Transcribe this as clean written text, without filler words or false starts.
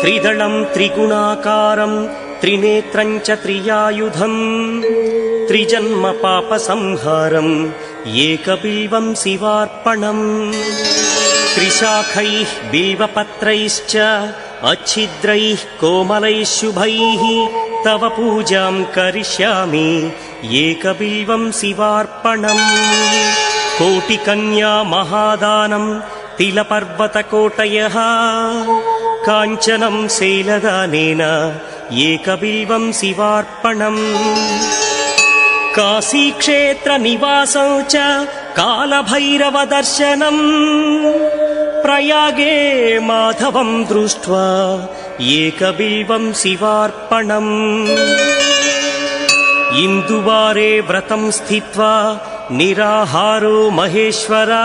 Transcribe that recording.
त्रिदलं त्रिगुणाकारं त्रिनेत्रं च त्रियायुधं त्रिजन्म पापसंहारं एकबिल्वं शिवार्पणम् त्रिशाखैः बिल्वपत्रैश्च अच्छिद्रैः कोमलैः शुभैः तव पूजां करिष्यामि एकबिल्वं शिवार्पणम् कोटिकन्या महादानं तिलपर्वतकोटयः काञ्चनं शैलदानेन एकबिल्वं शिवार्पणम् काशीक्षेत्रनिवासं च कालभैरवदर्शनम् प्रयागे माधवं दृष्ट्वा एकबिल्वं शिवार्पणम् इन्दुवारे व्रतं स्थित्वा निराहारो महेश्वरा